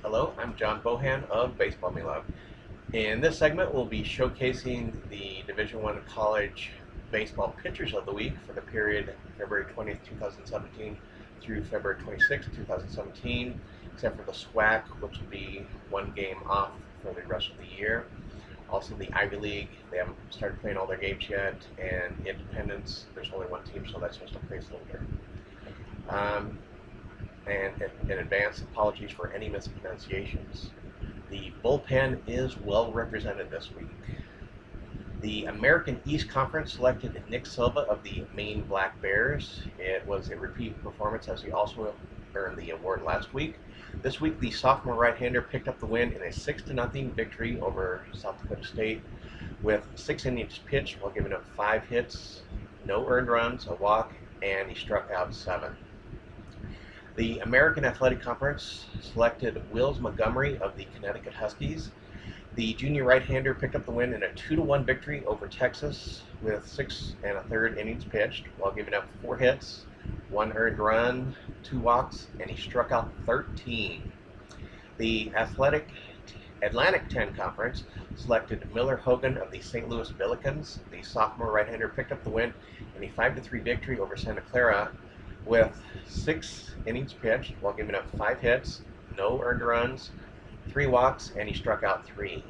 Hello, I'm John Bohan of Baseball Me Love. In this segment, we'll be showcasing the Division I college baseball pitchers of the week for the period February 20th, 2017 through February 26th, 2017, except for the SWAC, which will be one game off for the rest of the year. Also, the Ivy League, they haven't started playing all their games yet, and Independence, there's only one team, so that's just a placeholder. And in advance, apologies for any mispronunciations. The bullpen is well represented this week. The American East Conference selected Nick Silva of the Maine Black Bears. It was a repeat performance as he also earned the award last week. This week, the sophomore right-hander picked up the win in a 6-0 victory over South Dakota State with 6 innings pitched while giving up 5 hits, no earned runs, a walk, and he struck out 7. The American Athletic Conference selected Wills Montgomery of the Connecticut Huskies. The junior right-hander picked up the win in a 2-1 victory over Texas with 6 1/3 innings pitched while giving up 4 hits, 1 earned run, 2 walks, and he struck out 13. The Atlantic 10 Conference selected Miller Hogan of the St. Louis Billikens. The sophomore right-hander picked up the win in a 5-3 victory over Santa Clara with 6 innings pitched while giving up 5 hits, no earned runs, 3 walks, and he struck out 3.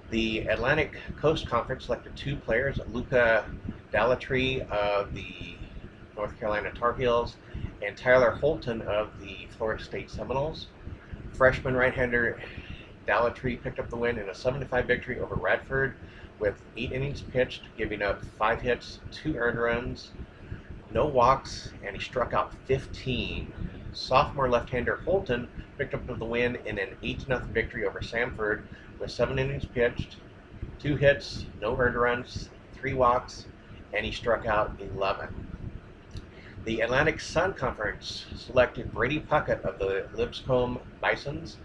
The Atlantic Coast Conference selected 2 players, Luca Dallatry of the North Carolina Tar Heels and Tyler Holton of the Florida State Seminoles. Freshman right-hander Dallatry picked up the win in a 7-5 victory over Radford with 8 innings pitched, giving up 5 hits, 2 earned runs, no walks, and he struck out 15. Sophomore left-hander Holton picked up the win in an 8-0 victory over Samford with 7 innings pitched, 2 hits, no earned runs, 3 walks, and he struck out 11. The Atlantic Sun Conference selected Brady Puckett of the Lipscomb Bisons.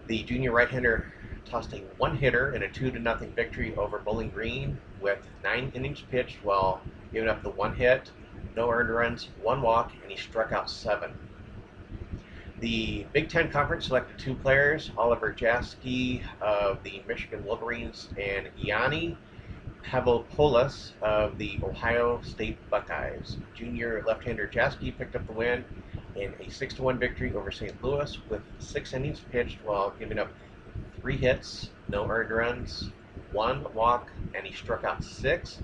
The junior right-hander tossed a 1-hitter in a 2-0 victory over Bowling Green with 9 innings pitched while giving up the 1 hit, no earned runs, 1 walk, and he struck out 7. The Big Ten Conference selected 2 players, Oliver Jaski of the Michigan Wolverines and Yanni Pavlopoulos of the Ohio State Buckeyes. Junior left-hander Jaski picked up the win in a 6-1 victory over St. Louis with 6 innings pitched while giving up 3 hits, no earned runs, 1 walk, and he struck out 6,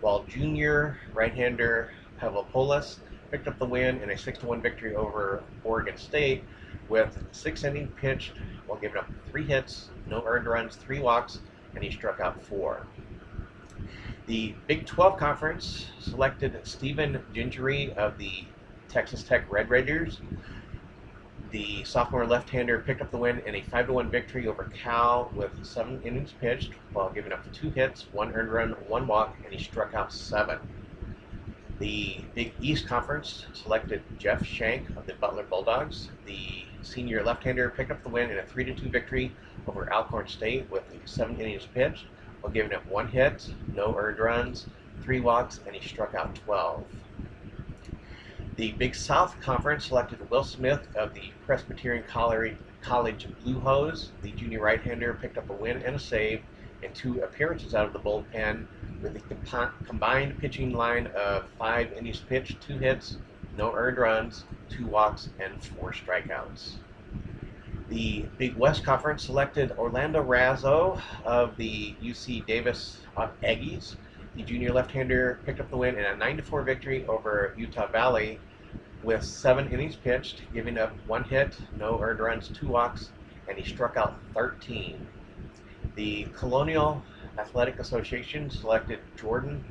while junior right-hander Pavlopoulos picked up the win in a 6-1 victory over Oregon State with 6 innings pitched while giving up 3 hits, no earned runs, 3 walks, and he struck out 4. The Big 12 Conference selected Stephen Gingery of the Texas Tech Red Raiders. The sophomore left-hander picked up the win in a 5-1 victory over Cal with 7 innings pitched while giving up 2 hits, 1 earned run, 1 walk, and he struck out 7. The Big East Conference selected Jeff Shank of the Butler Bulldogs. The senior left-hander picked up the win in a 3-2 victory over Alcorn State with 7 innings pitched while giving up 1 hit, no earned runs, 3 walks, and he struck out 12. The Big South Conference selected Will Smith of the Presbyterian College Blue Hose. The junior right-hander picked up a win and a save and 2 appearances out of the bullpen with a combined pitching line of 5 innings pitched, 2 hits, no earned runs, 2 walks, and 4 strikeouts. The Big West Conference selected Orlando Razzo of the UC Davis Aggies. The junior left-hander picked up the win in a 9-4 victory over Utah Valley with 7 innings pitched, giving up 1 hit, no earned runs, 2 walks, and he struck out 13. The Colonial Athletic Association selected Jordan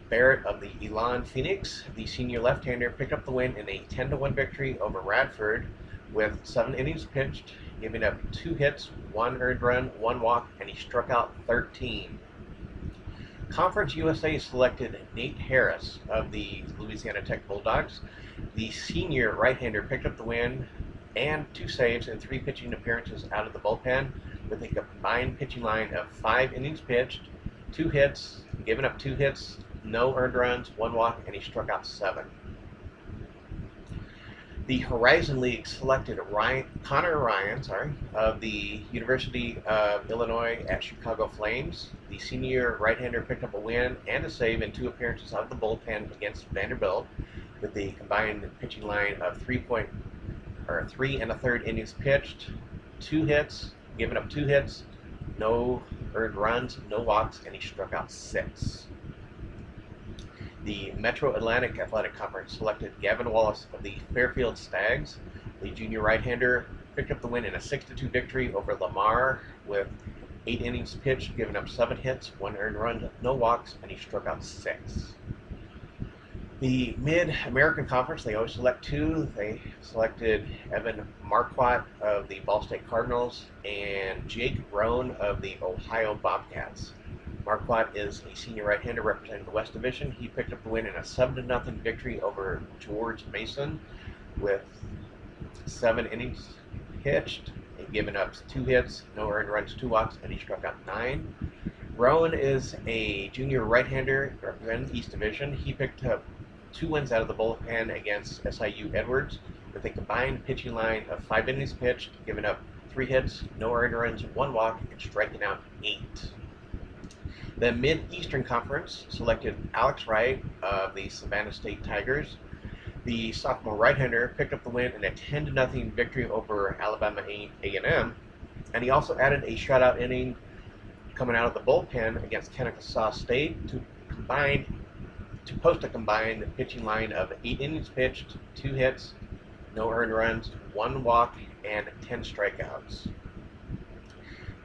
Barrett of the Elon Phoenix. The senior left-hander picked up the win in a 10-1 victory over Radford with 7 innings pitched, giving up 2 hits, 1 earned run, 1 walk, and he struck out 13. Conference USA selected Nate Harris of the Louisiana Tech Bulldogs. The senior right-hander picked up the win and 2 saves in 3 pitching appearances out of the bullpen with a combined pitching line of 5 innings pitched, 2 hits, given up 2 hits, no earned runs, 1 walk, and he struck out 7. The Horizon League selected Connor Ryan, of the University of Illinois at Chicago Flames. The senior right-hander picked up a win and a save in 2 appearances of the bullpen against Vanderbilt, with the combined pitching line of 3 1/3 innings pitched, 2 hits, giving up 2 hits, no earned runs, no walks, and he struck out 6. The Metro Atlantic Athletic Conference selected Gavin Wallace of the Fairfield Stags. The junior right-hander picked up the win in a 6-2 victory over Lamar with 8 innings pitched, giving up 7 hits, 1 earned run, no walks, and he struck out 6. The Mid-American Conference, they always select 2. They selected Evan Marquardt of the Ball State Cardinals and Jake Roan of the Ohio Bobcats. Marquardt is a senior right-hander representing the West Division. He picked up the win in a 7-0 victory over George Mason with 7 innings pitched and given up 2 hits, no earned runs, 2 walks, and he struck out 9. Rowan is a junior right-hander representing the East Division. He picked up 2 wins out of the bullpen against SIU Edwards with a combined pitching line of 5 innings pitched, giving up 3 hits, no earned runs, 1 walk, and striking out 8. The Mid-Eastern Conference selected Alex Wright of the Savannah State Tigers. The sophomore right-hander picked up the win in a 10-0 victory over Alabama A&M, and he also added a shutout inning coming out of the bullpen against Kennesaw State to post a combined pitching line of 8 innings pitched, 2 hits, no earned runs, 1 walk, and 10 strikeouts.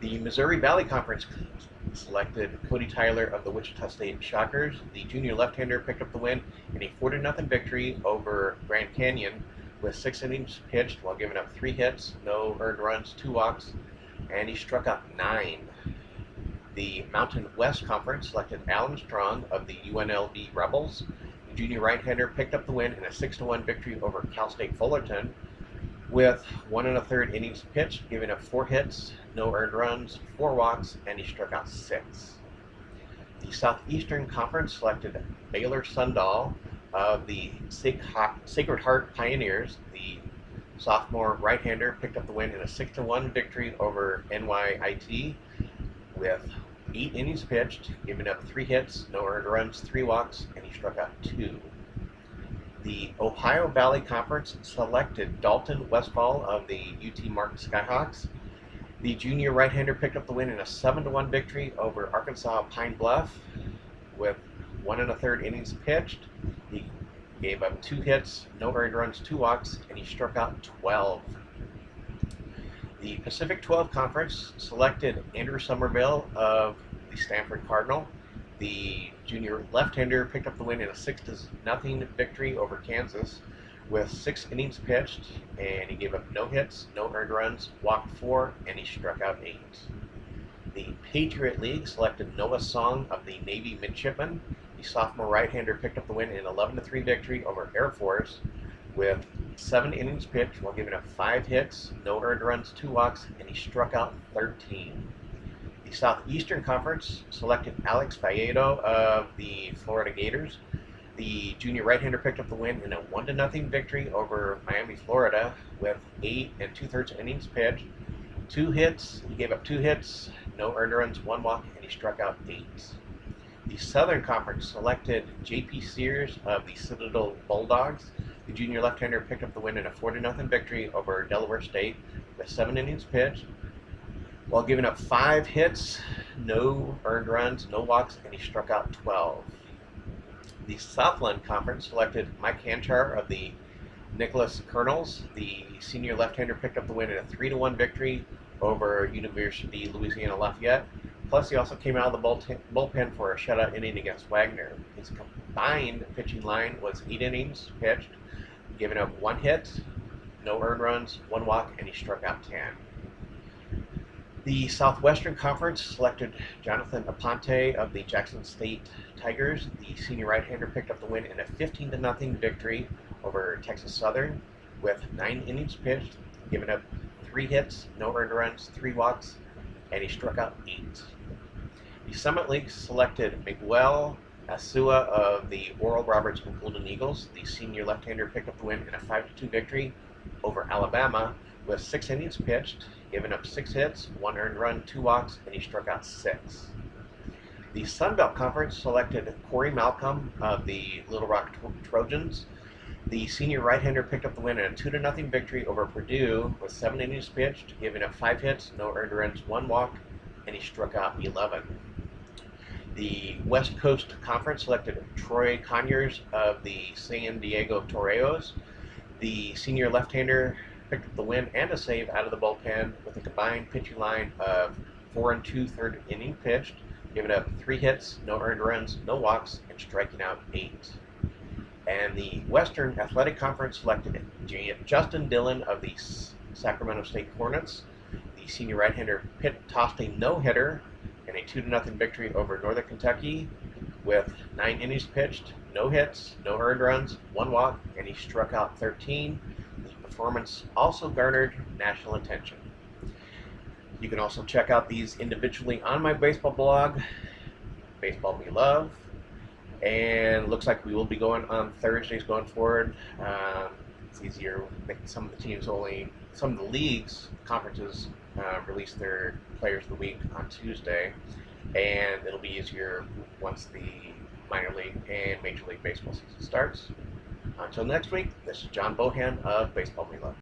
The Missouri Valley Conference selected Cody Tyler of the Wichita State Shockers. The junior left-hander picked up the win in a 4-0 victory over Grand Canyon with 6 innings pitched while giving up 3 hits, no earned runs, 2 walks, and he struck out 9. The Mountain West Conference selected Alan Strong of the UNLV Rebels. The junior right-hander picked up the win in a 6-1 victory over Cal State Fullerton with 1 1/3 innings pitched, giving up 4 hits, no earned runs, 4 walks, and he struck out 6. The Southeastern Conference selected Baylor Sundahl of the Sacred Heart Pioneers. The sophomore right-hander picked up the win in a 6-1 victory over NYIT with 8 innings pitched, giving up 3 hits, no earned runs, 3 walks, and he struck out 2. The Ohio Valley Conference selected Dalton Westfall of the UT Martin Skyhawks. The junior right-hander picked up the win in a 7-1 victory over Arkansas Pine Bluff with 1 1/3 innings pitched. He gave up 2 hits, no earned runs, 2 walks, and he struck out 12. The Pacific 12 Conference selected Andrew Somerville of the Stanford Cardinal. The junior left-hander picked up the win in a 6-0 victory over Kansas with 6 innings pitched, and he gave up no hits, no earned runs, walked 4, and he struck out 8. The Patriot League selected Noah Song of the Navy Midshipmen. The sophomore right-hander picked up the win in an 11-3 victory over Air Force with 7 innings pitched while giving up 5 hits, no earned runs, 2 walks, and he struck out 13. The Southeastern Conference selected Alex Valledo of the Florida Gators. The junior right-hander picked up the win in a 1-0 victory over Miami, Florida, with 8 2/3 innings pitched, 2 hits. He gave up 2 hits, no earned runs, 1 walk, and he struck out 8. The Southern Conference selected J.P. Sears of the Citadel Bulldogs. The junior left-hander picked up the win in a 4-0 victory over Delaware State with 7 innings pitched, while giving up 5 hits, no earned runs, no walks, and he struck out 12. The Southland Conference selected Mike Hanchar of the Nicholas Colonels. The senior left-hander picked up the win in a 3-1 victory over University Louisiana Lafayette. Plus, he also came out of the bullpen for a shutout inning against Wagner. His combined pitching line was 8 innings pitched, giving up 1 hit, no earned runs, 1 walk, and he struck out 10. The Southwestern Conference selected Jonathan Aponte of the Jackson State Tigers. The senior right-hander picked up the win in a 15-0 victory over Texas Southern with 9 innings pitched, giving up 3 hits, no earned runs, 3 walks, and he struck out 8. The Summit League selected Miguel Asua of the Oral Roberts Golden Eagles, the senior left-hander, picked up the win in a 5-2 victory over Alabama with 6 innings pitched, giving up 6 hits, 1 earned run, 2 walks, and he struck out 6. The Sun Belt Conference selected Corey Malcolm of the Little Rock Trojans. The senior right-hander picked up the win in a 2-0 victory over Purdue with 7 innings pitched, giving up 5 hits, no earned runs, 1 walk, and he struck out 11. The West Coast Conference selected Troy Conyers of the San Diego Toreros. The senior left-hander picked up the win and a save out of the bullpen with a combined pitching line of 4 2/3 inning pitched, giving up 3 hits, no earned runs, no walks, and striking out 8. And the Western Athletic Conference selected Justin Dillon of the Sacramento State Hornets. The senior right-hander tossed a no-hitter in a 2-0 victory over Northern Kentucky with 9 innings pitched, no hits, no earned runs, 1 walk, and he struck out 13. The performance also garnered national attention. You can also check out these individually on my baseball blog, Baseball We Love. And it looks like we will be going on Thursdays going forward. It's easier. Some of the leagues, conferences release their players of the week on Tuesday, and it'll be easier once the minor league and major league baseball season starts. Until next week, this is John Bohan of Baseball We Love.